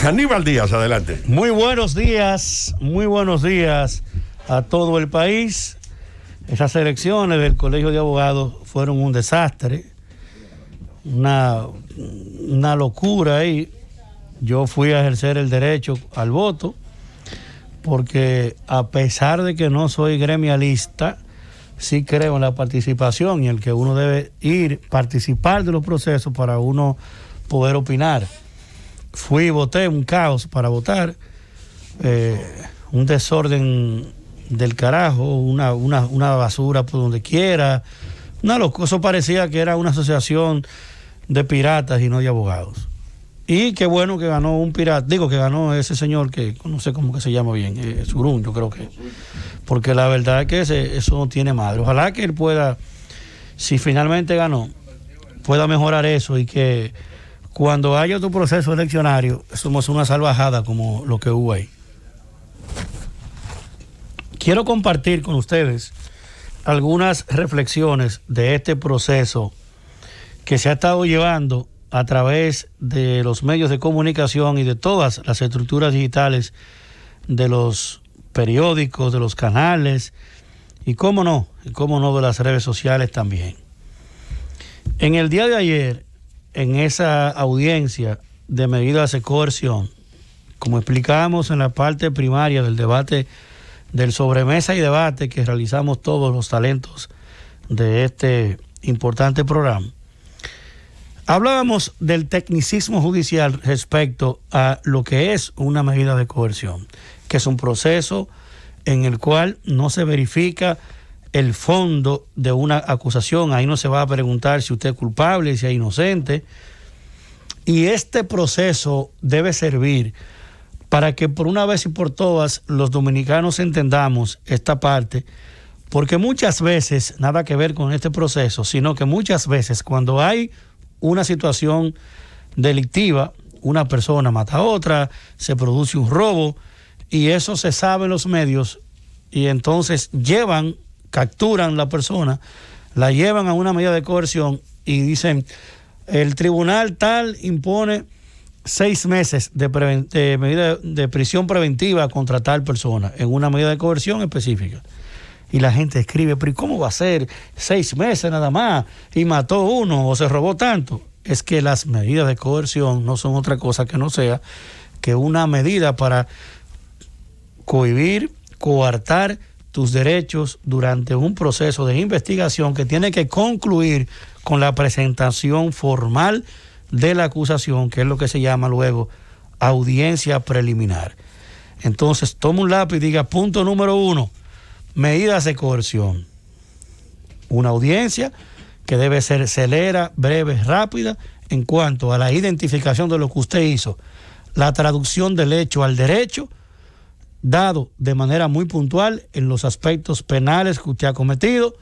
Aníbal Díaz, adelante. Muy buenos días a todo el país. Esas elecciones del Colegio de Abogados fueron un desastre, una locura ahí. Yo fui a ejercer el derecho al voto porque, a pesar de que no soy gremialista, sí creo en la participación y el que uno debe participar de los procesos para uno poder opinar. Fui y voté, un caos para votar, un desorden del carajo, una basura por donde quiera, eso parecía que era una asociación de piratas y no de abogados. Y qué bueno que ganó un pirata, que ganó ese señor que no sé cómo que se llama bien, Surún, yo creo que, porque la verdad es que eso no tiene madre. Ojalá que él pueda, si finalmente ganó, pueda mejorar eso y que cuando haya otro proceso eleccionario, somos una salvajada como lo que hubo ahí. Quiero compartir con ustedes algunas reflexiones de este proceso que se ha estado llevando a través de los medios de comunicación y de todas las estructuras digitales de los periódicos, de los canales y cómo no de las redes sociales también. En el día de ayer, en esa audiencia de medidas de coerción, como explicamos en la parte primaria del debate, del sobremesa y debate que realizamos todos los talentos de este importante programa, hablábamos del tecnicismo judicial respecto a lo que es una medida de coerción, que es un proceso en el cual no se verifica el fondo de una acusación. Ahí no se va a preguntar si usted es culpable, si es inocente. Y este proceso debe servir para que por una vez y por todas los dominicanos entendamos esta parte, porque muchas veces, nada que ver con este proceso, sino que muchas veces cuando hay una situación delictiva, una persona mata a otra, se produce un robo y eso se sabe en los medios y entonces capturan la persona, la llevan a una medida de coerción y dicen, el tribunal tal impone 6 meses de medida de prisión preventiva contra tal persona en una medida de coerción específica. Y la gente escribe, pero ¿y cómo va a ser 6 meses nada más? Y mató uno o se robó tanto. Es que las medidas de coerción no son otra cosa que no sea que una medida para cohibir, coartar tus derechos durante un proceso de investigación que tiene que concluir con la presentación formal de la acusación, que es lo que se llama luego audiencia preliminar. Entonces, toma un lápiz y diga, punto número 1, medidas de coerción. Una audiencia que debe ser celera, breve, rápida en cuanto a la identificación de lo que usted hizo, la traducción del hecho al derecho, dado de manera muy puntual en los aspectos penales que usted ha cometido,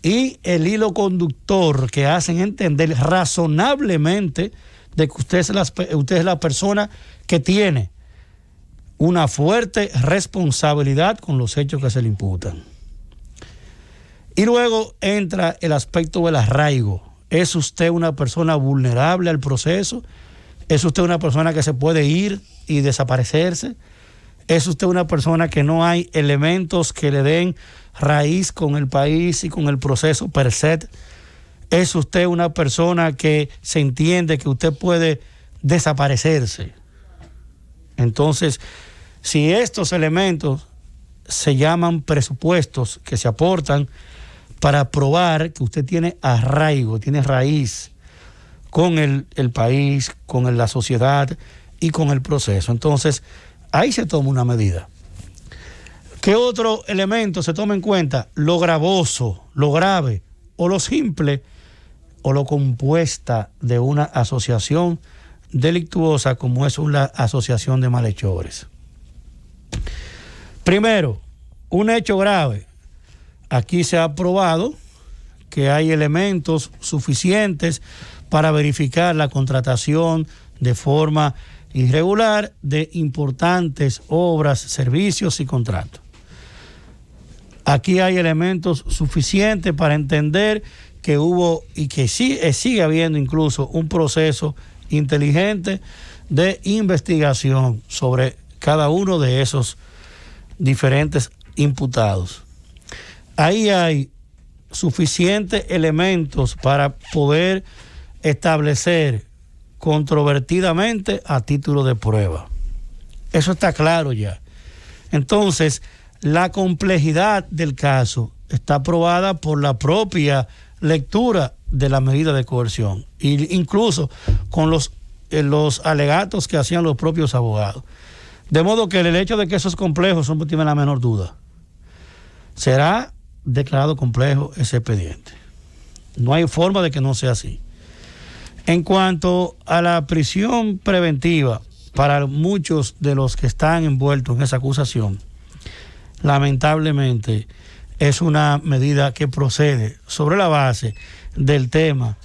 y el hilo conductor que hacen entender razonablemente de que usted es la persona que tiene una fuerte responsabilidad con los hechos que se le imputan. Y luego entra el aspecto del arraigo. ¿Es usted una persona vulnerable al proceso? ¿Es usted una persona que se puede ir y desaparecerse? ¿Es usted una persona que no hay elementos que le den raíz con el país y con el proceso per se? ¿Es usted una persona que se entiende que usted puede desaparecerse? Entonces, si estos elementos se llaman presupuestos que se aportan para probar que usted tiene arraigo, tiene raíz con el país, con la sociedad y con el proceso, entonces ahí se toma una medida. ¿Qué otro elemento se toma en cuenta? Lo gravoso, lo grave, o lo simple, o lo compuesta de una asociación delictuosa como es una asociación de malhechores. Primero, un hecho grave. Aquí se ha probado que hay elementos suficientes para verificar la contratación de forma irregular de importantes obras, servicios y contratos. Aquí hay elementos suficientes para entender que hubo y que sí, sigue habiendo incluso un proceso inteligente de investigación sobre cada uno de esos diferentes imputados. Ahí hay suficientes elementos para poder establecer controvertidamente a título de prueba. Eso está claro ya. Entonces, la complejidad del caso está probada por la propia lectura de la medida de coerción, e incluso con los alegatos que hacían los propios abogados. De modo que el hecho de que eso es complejo, eso no tiene la menor duda. Será declarado complejo ese expediente. No hay forma de que no sea así. En cuanto a la prisión preventiva, para muchos de los que están envueltos en esa acusación, lamentablemente es una medida que procede sobre la base del tema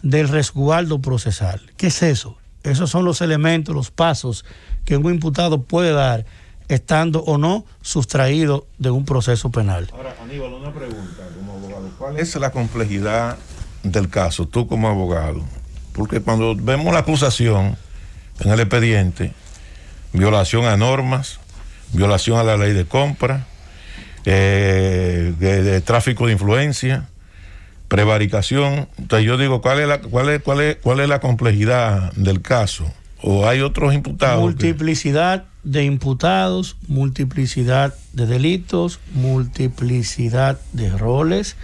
del resguardo procesal. ¿Qué es eso? Esos son los elementos, los pasos que un imputado puede dar estando o no sustraído de un proceso penal. Ahora, Aníbal, una pregunta como abogado. ¿Cuál es la complejidad del caso, tú como abogado? Porque cuando vemos la acusación en el expediente, violación a normas, violación a la ley de compra, de tráfico de influencia, prevaricación. Entonces yo digo, ¿cuál es la complejidad del caso? ¿O hay otros imputados? Multiplicidad de imputados, multiplicidad de delitos, multiplicidad de roles,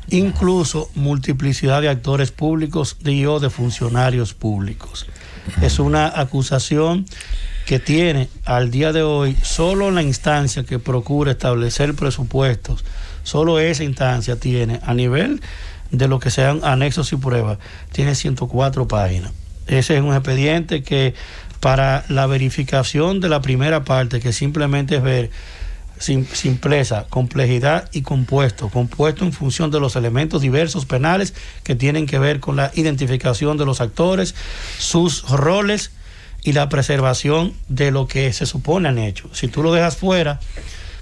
incluso multiplicidad de actores públicos o de funcionarios públicos. Es una acusación que tiene al día de hoy solo la instancia que procura establecer presupuestos, solo esa instancia tiene, a nivel de lo que sean anexos y pruebas, tiene 104 páginas. Ese es un expediente que para la verificación de la primera parte, que simplemente es ver simpleza, complejidad y compuesto en función de los elementos diversos penales que tienen que ver con la identificación de los actores, sus roles y la preservación de lo que se supone han hecho. Si tú lo dejas fuera,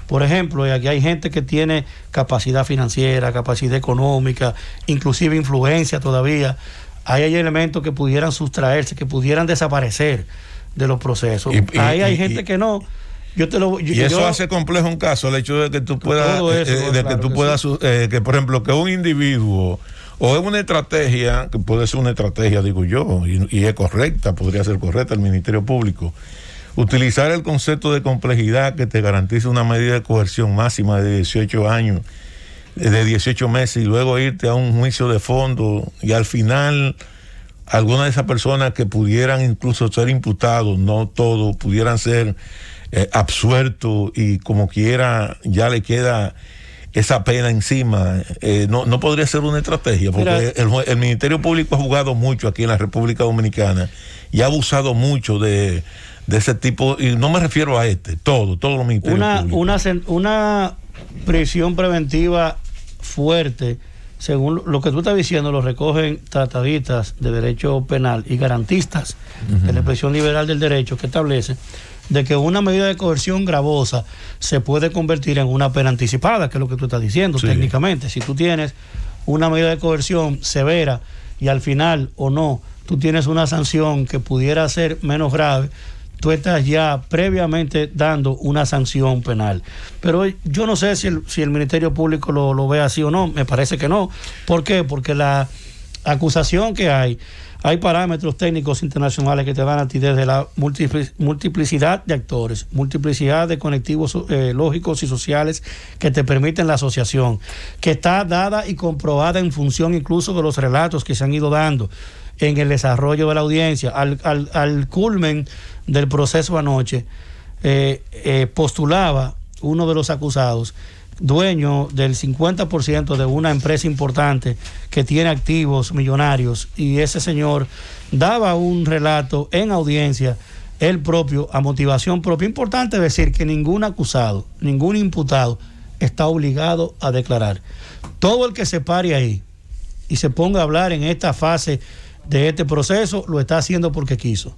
por ejemplo, aquí hay gente que tiene capacidad financiera, capacidad económica, inclusive influencia todavía. Ahí hay elementos que pudieran sustraerse, que pudieran desaparecer de los procesos. Ahí hay gente que no. Eso hace complejo un caso, el hecho de que tú puedas, que por ejemplo, que un individuo, o es una estrategia, que puede ser una estrategia, digo yo, y es correcta, podría ser correcta el Ministerio Público, utilizar el concepto de complejidad que te garantiza una medida de coerción máxima de 18 años, de 18 meses, y luego irte a un juicio de fondo, y al final algunas de esas personas que pudieran incluso ser imputados, no todos, pudieran ser absueltos, y como quiera ya le queda esa pena encima. No podría ser una estrategia, porque el Ministerio Público ha jugado mucho aquí en la República Dominicana y ha abusado mucho de ese tipo, y no me refiero a todos los ministerios públicos. Una prisión preventiva fuerte, según lo que tú estás diciendo, lo recogen tratadistas de derecho penal y garantistas de la expresión liberal del derecho, que establece de que una medida de coerción gravosa se puede convertir en una pena anticipada, que es lo que tú estás diciendo, sí. Técnicamente, si tú tienes una medida de coerción severa y al final o no, tú tienes una sanción que pudiera ser menos grave, tú estás ya previamente dando una sanción penal. Pero yo no sé si el Ministerio Público lo ve así o no, me parece que no. ¿Por qué? Porque la acusación que hay parámetros técnicos internacionales que te dan a ti desde la multiplicidad de actores, multiplicidad de conectivos lógicos y sociales que te permiten la asociación, que está dada y comprobada en función incluso de los relatos que se han ido dando en el desarrollo de la audiencia. Al culmen del proceso anoche, postulaba uno de los acusados, dueño del 50% de una empresa importante que tiene activos millonarios, y ese señor daba un relato en audiencia, él propio, a motivación propia. Importante decir que ningún acusado, ningún imputado está obligado a declarar. Todo el que se pare ahí y se ponga a hablar en esta fase de este proceso lo está haciendo porque quiso.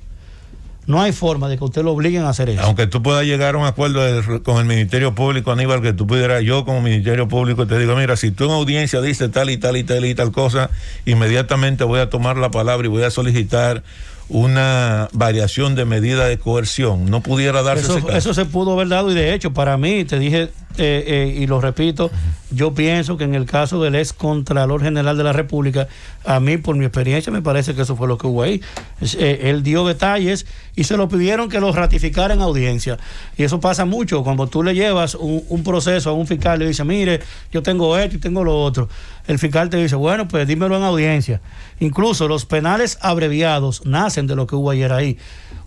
No hay forma de que usted lo obliguen a hacer eso. Aunque tú puedas llegar a un acuerdo con el Ministerio Público, Aníbal, que tú pudieras, yo como Ministerio Público te digo, mira, si tú en audiencia dices tal y tal y tal y tal cosa, inmediatamente voy a tomar la palabra y voy a solicitar una variación de medida de coerción. No pudiera darse ese caso. Eso se pudo haber dado, y de hecho, para mí, te dije, y lo repito, yo pienso que en el caso del ex Contralor General de la República, a mí, por mi experiencia, me parece que eso fue lo que hubo ahí. Él dio detalles y se lo pidieron que lo ratificara en audiencia. Y eso pasa mucho cuando tú le llevas un proceso a un fiscal y le dices, mire, yo tengo esto y tengo lo otro. El fiscal te dice, bueno, pues dímelo en audiencia. Incluso los penales abreviados nacen de lo que hubo ayer ahí.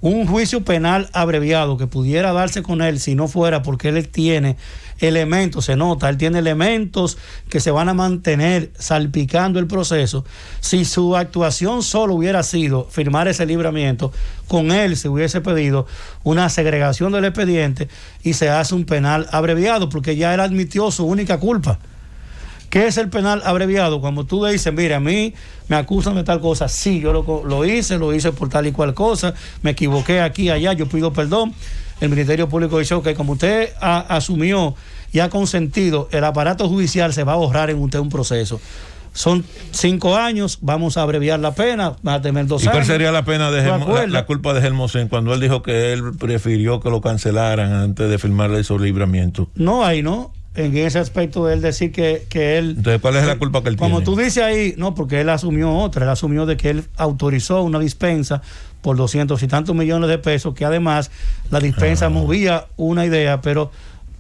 Un juicio penal abreviado que pudiera darse con él si no fuera porque él tiene elementos, se nota, él tiene elementos que se van a mantener salpicando el proceso. Si su actuación solo hubiera sido firmar ese libramiento, con él se hubiese pedido una segregación del expediente y se hace un penal abreviado, porque ya él admitió su única culpa. ¿Qué es el penal abreviado? Cuando tú le dices, mira, a mí me acusan de tal cosa, sí, yo lo hice por tal y cual cosa, me equivoqué aquí, allá, yo pido perdón. El Ministerio Público dice, ok, como usted asumió y ha consentido, el aparato judicial se va a ahorrar en usted un proceso. Son 5 años, vamos a abreviar la pena, va a tener 2 años. ¿Y cuál sería la pena de la culpa de Hermosén cuando él dijo que él prefirió que lo cancelaran antes de firmarle su libramiento? No, ahí no. En ese aspecto de él decir que él... Entonces, ¿cuál es la culpa que él tiene? Como tú dices ahí, no, porque él asumió otra. Él asumió de que él autorizó una dispensa por 200 y tantos millones de pesos, que además la dispensa movía una idea, pero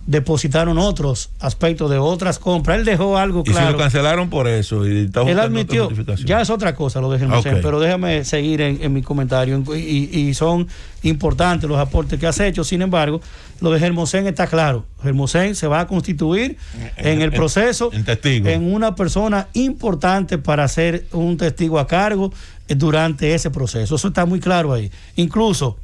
depositaron otros aspectos de otras compras. Él dejó algo claro. Y se lo cancelaron por eso. Y él admitió, ya es otra cosa lo de Hermosén, okay. Pero déjame seguir en mi comentario. Y son importantes los aportes que has hecho. Sin embargo, lo de Hermosén está claro. Hermosén se va a constituir en el proceso en una persona importante para ser un testigo a cargo durante ese proceso. Eso está muy claro ahí. Incluso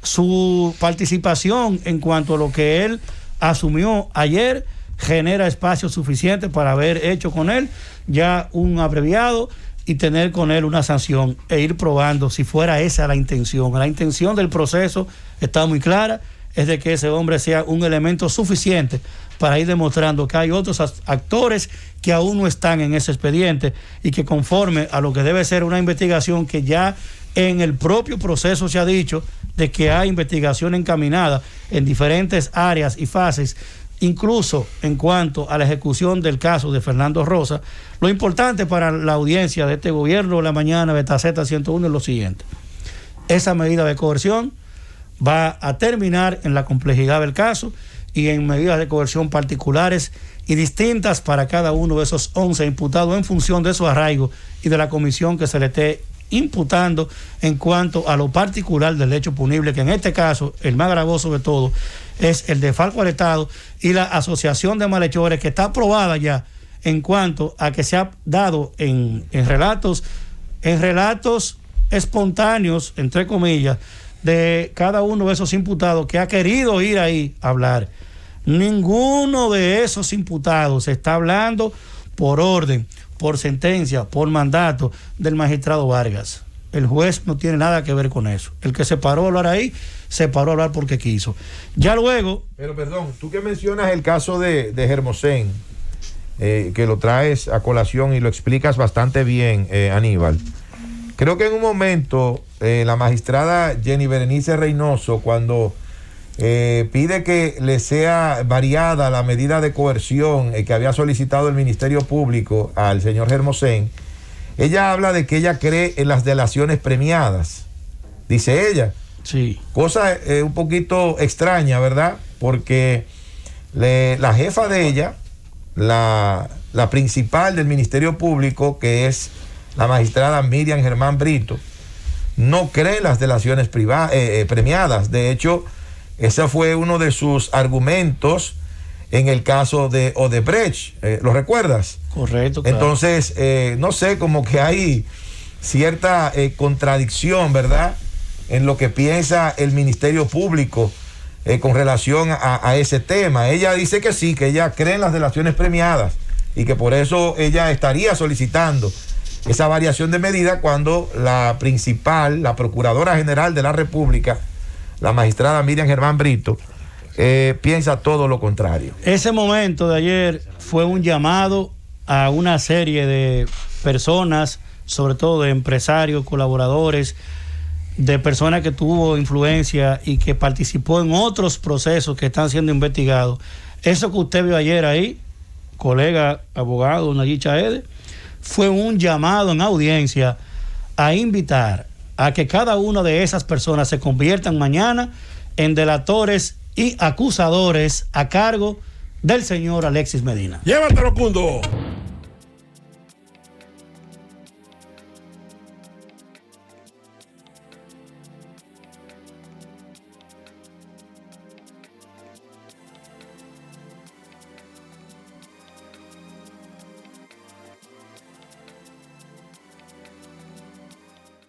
su participación en cuanto a lo que él asumió ayer genera espacio suficiente para haber hecho con él ya un abreviado y tener con él una sanción e ir probando si fuera esa la intención. La intención del proceso está muy clara, es de que ese hombre sea un elemento suficiente para ir demostrando que hay otros actores que aún no están en ese expediente y que conforme a lo que debe ser una investigación que ya en el propio proceso se ha dicho de que hay investigación encaminada en diferentes áreas y fases, incluso en cuanto a la ejecución del caso de Fernando Rosa. Lo importante para la audiencia de este gobierno la mañana de Taceta 101 es lo siguiente: esa medida de coerción va a terminar en la complejidad del caso y en medidas de coerción particulares y distintas para cada uno de esos 11 imputados en función de su arraigo y de la comisión que se le esté imputando en cuanto a lo particular del hecho punible, que en este caso el más gravoso de todo es el desfalco al Estado y la asociación de malhechores, que está aprobada ya en cuanto a que se ha dado en relatos espontáneos, entre comillas, de cada uno de esos imputados que ha querido ir ahí a hablar. Ninguno de esos imputados está hablando por orden, por sentencia, por mandato del magistrado Vargas. El juez no tiene nada que ver con eso. El que se paró a hablar ahí, se paró a hablar porque quiso. Ya luego... Pero perdón, tú que mencionas el caso de Hermosén, que lo traes a colación y lo explicas bastante bien, Aníbal. Creo que en un momento la magistrada Jenny Berenice Reynoso, cuando pide que le sea variada la medida de coerción que había solicitado el Ministerio Público al señor Hermosén, ella habla de que ella cree en las delaciones premiadas, dice ella. Sí. Cosa un poquito extraña, ¿verdad? Porque la jefa de ella, la principal del Ministerio Público, que es la magistrada Miriam Germán Brito, no cree en las delaciones premiadas. De hecho, ese fue uno de sus argumentos en el caso de Odebrecht. ¿Lo recuerdas? Correcto, claro. Entonces, no sé, como que hay cierta contradicción, ¿verdad?, en lo que piensa el Ministerio Público con relación a ese tema. Ella dice que sí, que ella cree en las delaciones premiadas y que por eso ella estaría solicitando esa variación de medida cuando la Procuradora General de la República, la magistrada Miriam Germán Brito, piensa todo lo contrario. Ese momento de ayer fue un llamado a una serie de personas, sobre todo de empresarios, colaboradores, de personas que tuvo influencia y que participó en otros procesos que están siendo investigados. Eso que usted vio ayer ahí, colega abogado Nayib Chaede, fue un llamado en audiencia a invitar a que cada una de esas personas se conviertan mañana en delatores y acusadores a cargo del señor Alexis Medina. Llévatelo, Cundo.